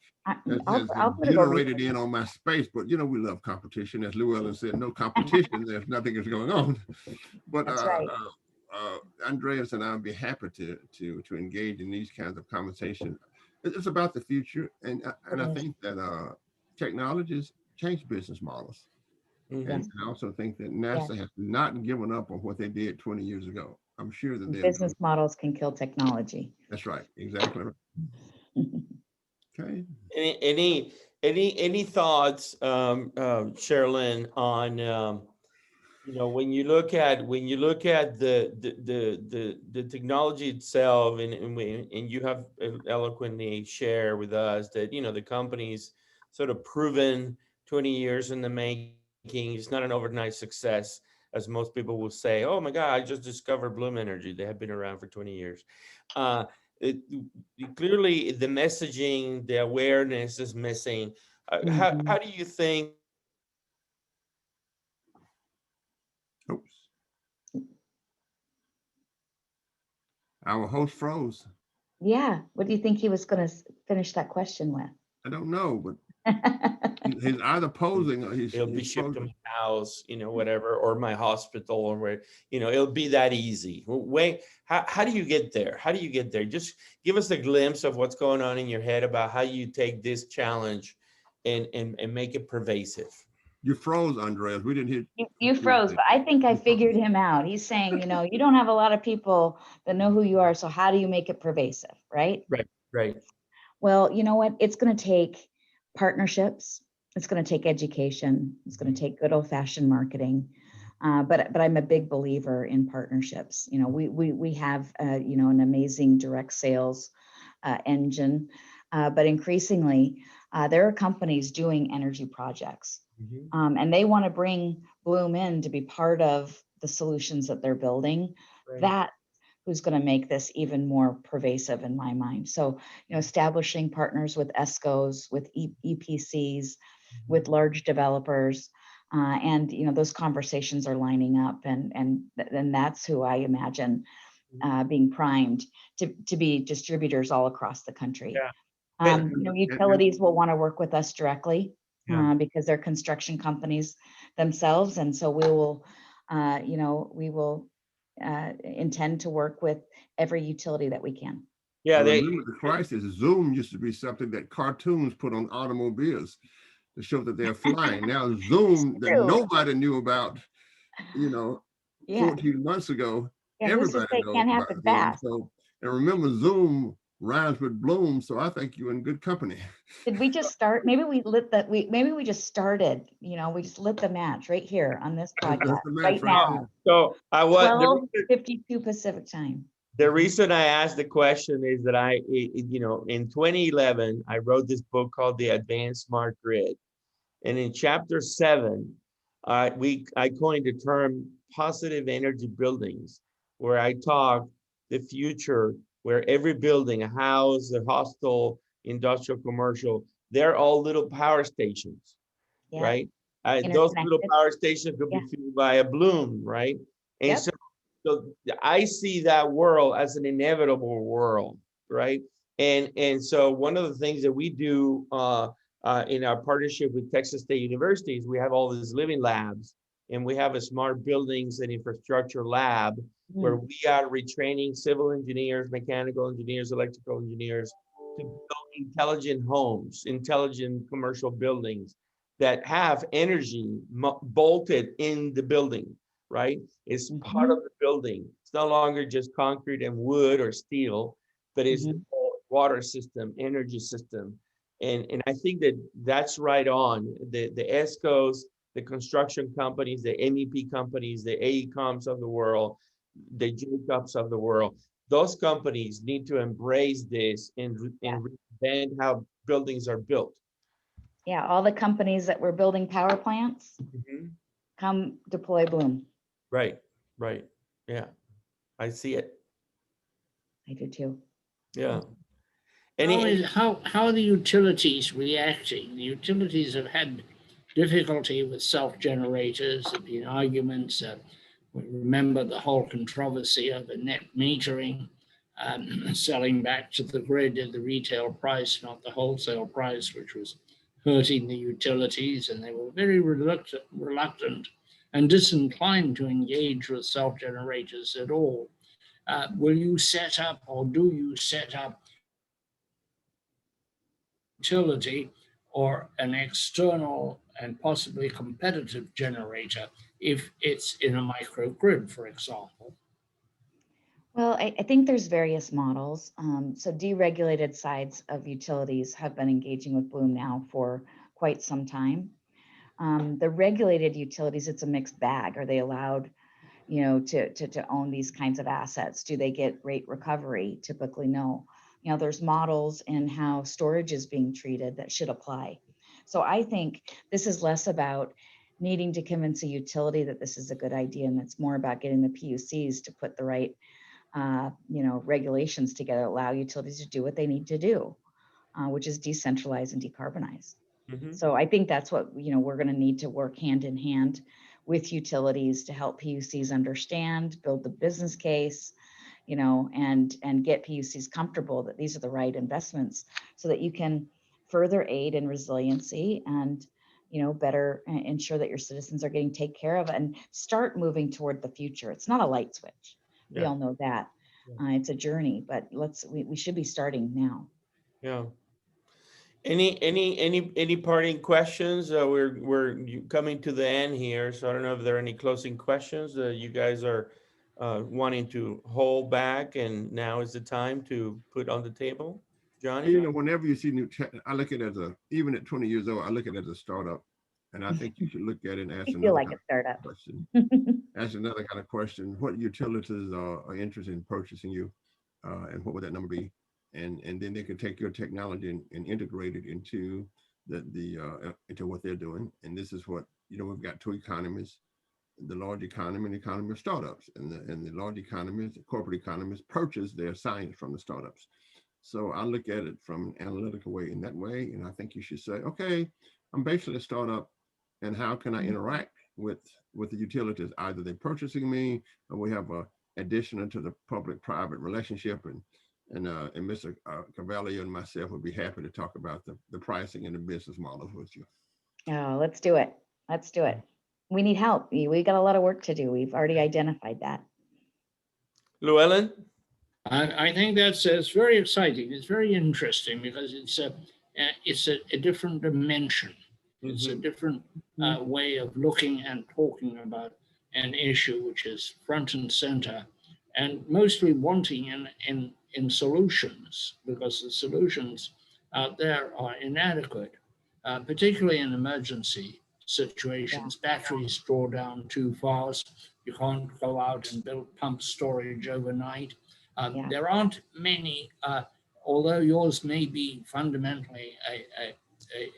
I'll put it over generated in on my space, but you know, we love competition. As Llewelyn said, no competition, there's nothing is going on. But That's right. Andreas and I'll be happy to engage in these kinds of conversations. It's about the future, and I think that technologies change business models. Mhm. And I also think that NASA has not given up on what they did 20 years ago. I'm sure that they're Business models can kill technology. That's right, exactly right. Okay. Any thoughts, Sharelynn, on when you look at the technology itself, and you have eloquently shared with us that the company's sort of proven 20 years in the making. It's not an overnight success, as most people will say. Oh my God, I just discovered Bloom Energy. They have been around for 20 years. Clearly, the messaging, the awareness is missing. How do you think? Oops. Our host froze. Yeah. What do you think he was going to finish that question with? I don't know, but he's either posing or It'll be shipped to my house, whatever, or my hospital, or where, it'll be that easy. Wait, how do you get there? How do you get there? Just give us a glimpse of what's going on in your head about how you take this challenge and make it pervasive. You froze, Andreas. We didn't hear. You froze, but I think I figured him out. He's saying, you don't have a lot of people that know who you are. So how do you make it pervasive, right? Right. Well, you know what? It's going to take partnerships. It's going to take education. It's going to take good old fashioned marketing. But I'm a big believer in partnerships. We have, an amazing direct sales engine, but increasingly there are companies doing energy projects. And they want to bring Bloom in to be part of the solutions that they're building. Right. That who's going to make this even more pervasive in my mind. So, establishing partners with ESCOs, with EPCs, with large developers, and those conversations are lining up, and that's who I imagine being primed to be distributors all across the country. Yeah. Utilities will want to work with us directly. Yeah. Because they're construction companies themselves. And so we will intend to work with every utility that we can. Yeah. Remember the crisis. Zoom used to be something that cartoons put on automobiles to show that they're flying. Now Zoom that nobody knew about, 14 months ago, everybody knows can't about happen Zoom. fast. So, and remember, Zoom rhymes with Bloom, so I think you're in good company. Did we just start? Maybe we just started, we just lit the match right here on this podcast right now. So I was 12:52 Pacific time. The reason I asked the question is that in 2011, I wrote this book called The Advanced Smart Grid. And in chapter 7, I coined the term positive energy buildings, where I talk the future, where every building, a house, a hostel, industrial, commercial, they're all little power stations, right? Those little power stations could be fueled by a Bloom, right? And so I see that world as an inevitable world, right? And so one of the things that we do in our partnership with Texas State University is we have all these living labs, and we have a smart buildings and infrastructure lab where we are retraining civil engineers, mechanical engineers, electrical engineers to build intelligent homes, intelligent commercial buildings that have energy bolted in the building, right? It's part of the building. It's no longer just concrete and wood or steel, but it's the whole water system, energy system. And I think that's right on. The ESCOs, the construction companies, the MEP companies, the AECOMs of the world, the Jacobs of the world, those companies need to embrace this and reinvent how buildings are built. Yeah, all the companies that were building power plants, come deploy Bloom. Right. Yeah, I see it. I do too. Yeah. How are the utilities reacting? The utilities have had difficulty with self-generators. There have been arguments. We remember the whole controversy over net metering. selling back to the grid at the retail price, not the wholesale price, which was hurting the utilities, and they were very reluctant and disinclined to engage with self-generators at all. Will you set up, or do you set up utility or an external and possibly competitive generator if it's in a microgrid, for example? Well, I think there's various models. So deregulated sides of utilities have been engaging with Bloom now for quite some time. The regulated utilities, it's a mixed bag. Are they allowed, to own these kinds of assets? Do they get rate recovery? Typically, no. There's models in how storage is being treated that should apply. So I think this is less about needing to convince a utility that this is a good idea, and it's more about getting the PUCs to put the right regulations together, allow utilities to do what they need to do, which is decentralize and decarbonize. Mm-hmm. So I think that's what, we're going to need to work hand in hand with utilities to help PUCs understand, build the business case, and get PUCs comfortable that these are the right investments so that you can further aid in resiliency and, better ensure that your citizens are getting taken care of and start moving toward the future. It's not a light switch. We Yeah. all know that. It's a journey, but we should be starting now. Yeah. Any parting questions? We're coming to the end here, so I don't know if there are any closing questions that you guys are wanting to hold back, and now is the time to put on the table. Johnny? Whenever you see new tech, I look at it as even at 20 years old, I look at it as a startup. And I think you should look at it and ask feel like another a startup question. Ask another kind of question. What utilities are interested in purchasing you? And what would that number be? And then they could take your technology and integrate it into into what they're doing. And this is what, we've got two economies, the large economy and the economy of startups. And the large economies, the corporate economies, purchase their science from the startups. So I look at it from an analytical way in that way. And I think you should say, okay, I'm basically a startup, and how can I interact with the utilities? Either they're purchasing me, or we have a additional to the public-private relationship. And Mr. Carvallo and myself would be happy to talk about the pricing and the business models with you. Oh, let's do it. Let's do it. We need help. We got a lot of work to do. We've already identified that. Llewelyn? I think it's very exciting. It's very interesting because it's a different dimension. It's a different way of looking and talking about an issue which is front and center, and mostly wanting in solutions, because the solutions out there are inadequate, particularly in emergency situations. Yeah. Batteries draw down too fast. You can't go out and build pump storage overnight. There aren't many, although yours may be fundamentally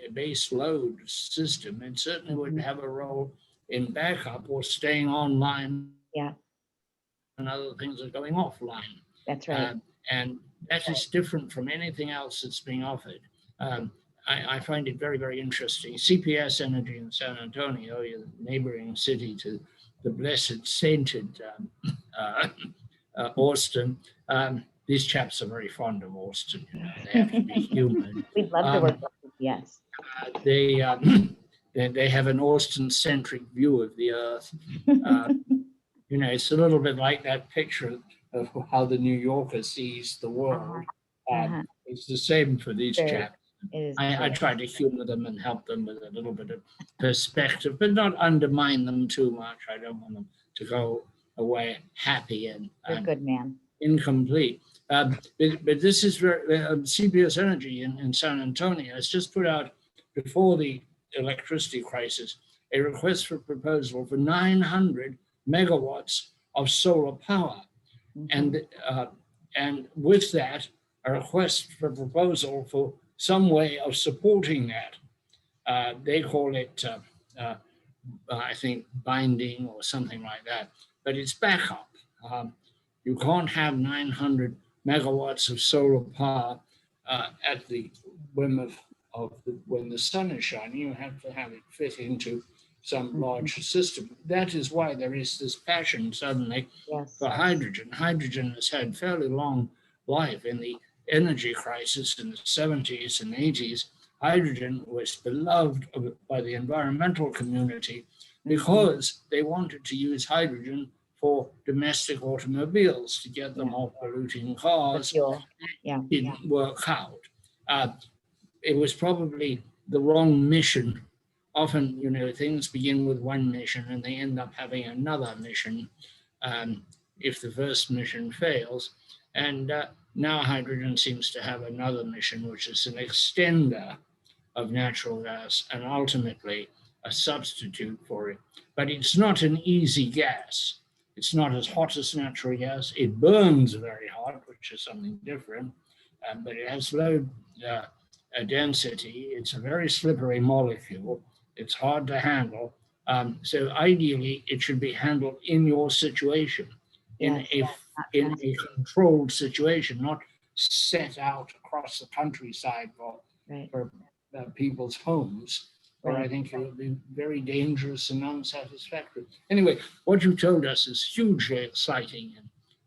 a base load system, it certainly would have a role in backup or staying online. Yeah. And other things are going offline. That's right. And that is different from anything else that's being offered. I find it very, very interesting. CPS Energy in San Antonio, the neighboring city to the blessed sainted Austin. These chaps are very fond of Austin. They have to be human. We'd love to work with yes. They have an Austin-centric view of the earth. It's a little bit like that picture of how the New Yorker sees the world. It's the same for these chaps. I try to humor them and help them with a little bit of perspective, but not undermine them too much. I don't want them to go away happy and good man. Incomplete. But this is CPS Energy in San Antonio has just put out, before the electricity crisis, a request for proposal for 900 megawatts of solar power. And with that, a request for proposal for some way of supporting that. They call it, I think, binding or something like that, but it's backup. You can't have 900 megawatts of solar power at the whim of when the sun is shining. You have to have it fit into some large system. That is why there is this passion suddenly for hydrogen. Hydrogen has had fairly long life. In the energy crisis in the 70s and 80s, hydrogen was beloved by the environmental community because they wanted to use hydrogen for domestic automobiles to get them off polluting cars. Fuel. Yeah. Didn't work out. It was probably the wrong mission. Often, things begin with one mission and they end up having another mission if the first mission fails. And now hydrogen seems to have another mission, which is an extender of natural gas and ultimately a substitute for it. But it's not an easy gas. It's not as hot as natural gas. It burns very hot, which is something different, but it has low density. It's a very slippery molecule. It's hard to handle. So ideally, it should be handled in your situation, in a controlled situation, not set out across the countryside for people's homes, where I think it would be very dangerous and unsatisfactory. Anyway, what you told us is hugely exciting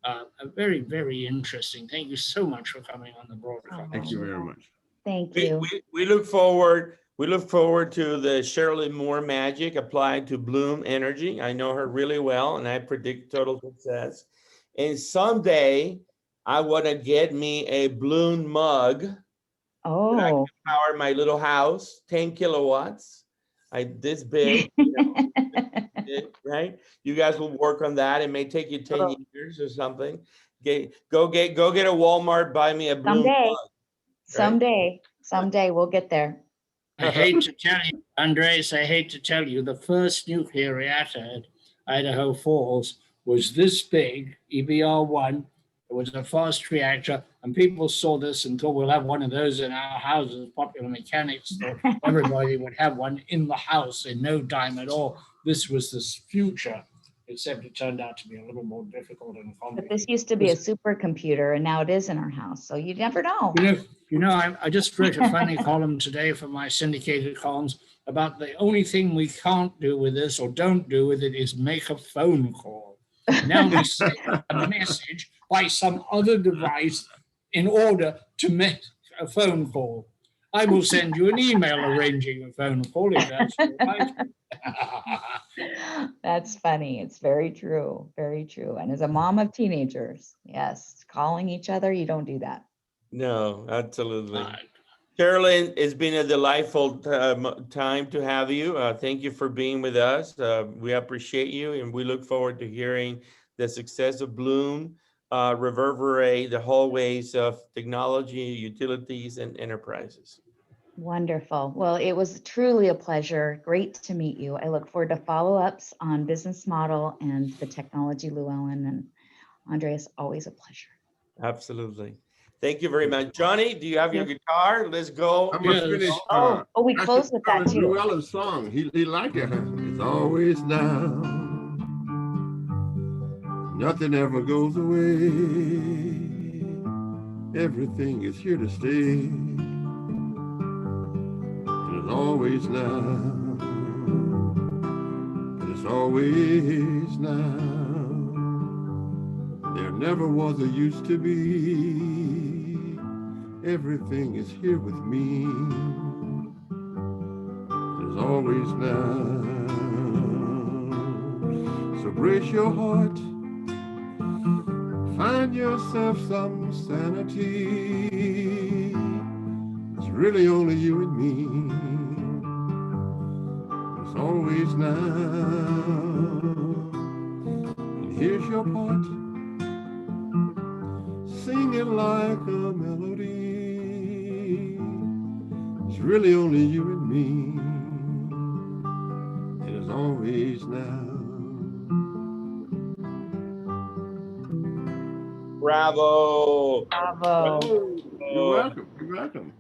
and very, very interesting. Thank you so much for coming on the broadcast. Thank you very much. Thank you. We look forward. We look forward to the Sharelynn Moore magic applied to Bloom Energy. I know her really well, and I predict total success. And someday, I want to get me a Bloom mug. Oh, That I can power my little house, 10 kilowatts, this big, right? You guys will work on that. It may take you 10 years or something. Go get a Walmart, buy me a Bloom mug. Someday we'll get there. I hate to tell you, Andres, the first nuclear reactor at Idaho Falls was this big, EBR-1. It was a fast reactor, and people saw this and thought, we'll have one of those in our houses. Popular mechanics thought everybody would have one in the house in no time at all. This was the future, except it turned out to be a little more difficult and complicated. But this used to be a supercomputer, and now it is in our house, so you never know. I just wrote a funny column today for my syndicated columns about the only thing we can't do with this or don't do with it is make a phone call. Now we send a message by some other device in order to make a phone call. I will send you an email arranging a phone call if that's all right. That's funny. It's very true. Very true. And as a mom of teenagers, yes, calling each other, you don't do that. No, absolutely. Sharelynn, it's been a delightful time to have you. Thank you for being with us. We appreciate you, and we look forward to hearing the success of Bloom reverberate the hallways of technology, utilities, and enterprises. Wonderful. Well, it was truly a pleasure. Great to meet you. I look forward to follow-ups on business model and the technology, Llewelyn, and Andreas, always a pleasure. Absolutely. Thank you very much. Johnny, do you have your guitar? Let's go. I'm gonna finish. We closed with that too. Llewelyn's song. He liked it. It's always now. Nothing ever goes away. Everything is here to stay. And it's always now. And it's always now. There never was a used to be. Everything is here with me. There's always now. So brace your heart. Find yourself some sanity. It's really only you and me. It's always now. And here's your part. Sing it like a melody. It's really only you and me. It is always now. Bravo. Bravo. You're welcome. You're welcome.